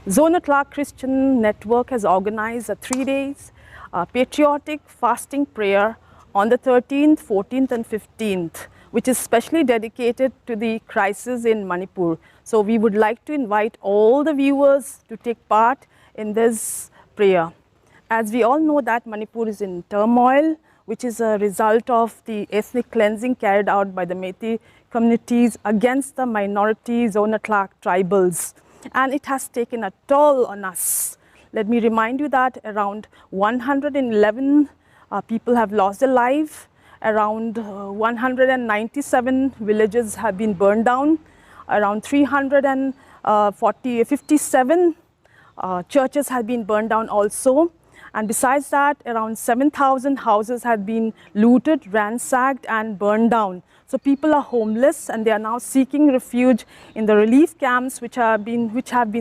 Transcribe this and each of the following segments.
Zofa Christian Network has organized a 3-day patriotic fasting prayer on the 13th, 14th and 15th, which is specially dedicated to the crisis in Manipur. So we would like to invite all the viewers to take part in this prayer. As we all know that Manipur is in turmoil, which is a result of the ethnic cleansing carried out by the Metis communities against the minority Zofa tribals. And it has taken a toll on us. Let me remind you that around 111 people have lost their life, around 197 villages have been burned down, around 357 churches have been burned down also. And besides that, around 7,000 houses have been looted, ransacked and burned down. So people are homeless and they are now seeking refuge in the relief camps which have been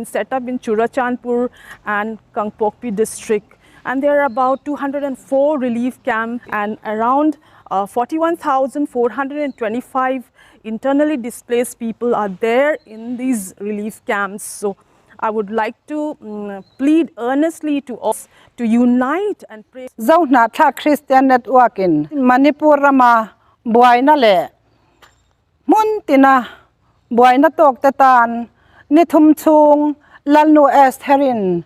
set up in Churachandpur and Kangpokpi district. And there are about 204 relief camps and around 41,425 internally displaced people are there in these relief camps. So I would like to plead earnestly to us to unite and pray. Zofa Christian Network in Manipur Rama Buaina le Muntina Buaina Tok Tatan Nitum Chhung Lalnu Estherin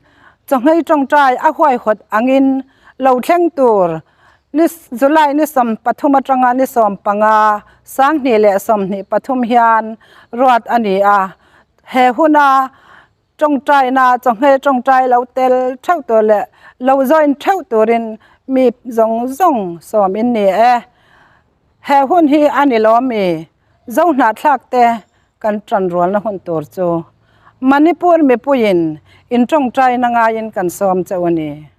Chhungai Tawngtai huaihawtin Lo Thleng Tur Nis July Nisom Pathumatranga Nisom Panga Sang Ni le Som Ni Pathum Hian Ruat Ania hmuna Tawngtai na Tawngtai lo tel theuh to le lo join theuh turin mi zawng som Inrinni hun hi ani lo mi zawng te kan tran rol na hun tur chu Manipur mi puin in Tawngtai na nga in kan som chawani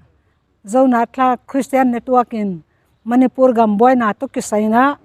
Zofa Christian Network in Manipur gamboi na to kisaina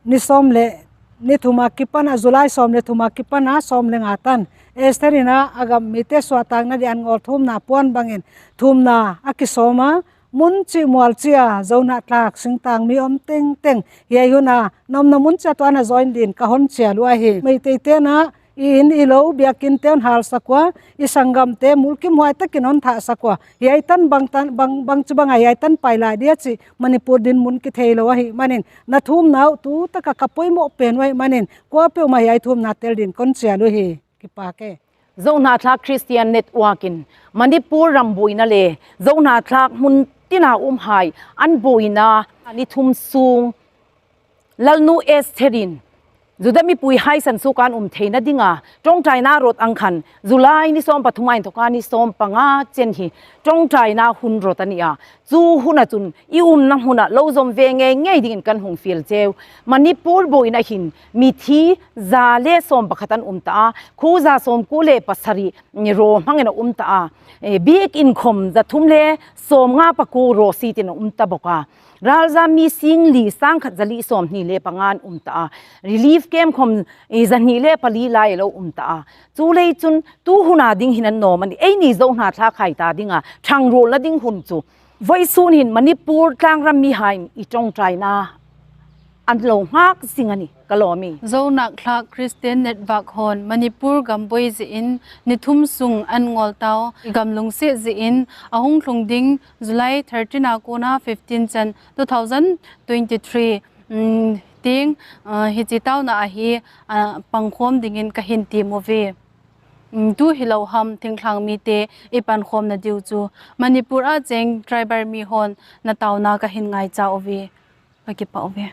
ni som le ni thuma kipana July som le thuma kipana som le ngatan esterina agam mite swatang na dian ngol thum na pon bangin thum na akisoma mun chi mual chia Zofa singtang mi om teng teng ye yuna nom na mun cha to na join din ka hon chia lu hi mai te te na in ilo biakin ten hal sakwa isangam te mulkim huai takin on tha sakwa yai tan bang chubanga yai tan paila dia chi Manipur din mun ki theilo hi manin na thum nau tu taka kapoi mo pen wai manin ko pe ma yai thum na tel din kon chia lu hi ki pa ke Zofa Christian Network in Manipur rambuina le Zofa mun tina hai an boina ani thum sung lalnu estherin Zudami pui hai san sukan theina dinga Tawngtai na rot angkhan July ni som pathumai thoka ni som panga chen hi Tawngtai na hun rotania chu huna chun i na huna lo zom ve nge ding kan hung fil cheu Manipur boina hin mi thi za le som pakhatan ta khuza som ku le pasari ni ro hangena ta big income za thumle som nga paku ro si tin ta boka Ralza mi sing li sang khat zali som ni le pangan ta relief camp khom izan ni le pali lai lo ta chu le chun tu huna ding hinan no mani ei ni Zofa khai ta dinga thang rol la ding hun chu voi sun hin Manipur tlang ram mi hain I Tawngtai na an lo hak singani kalomi Zofa Christian Network hon Manipur gamboi zi in nithum sung an ngol tao gamlung se zi in ahung thlung ding July 13 akona 15 Jan 2023 ting hi chi tao na hi pangkhom dingin ka hin ti movie tu hilo ham thingthlang mi te ipan khom na diu chu Manipur a cheng tribal mi hon na taw na ka hin ngai cha ovi pa ki pa ovi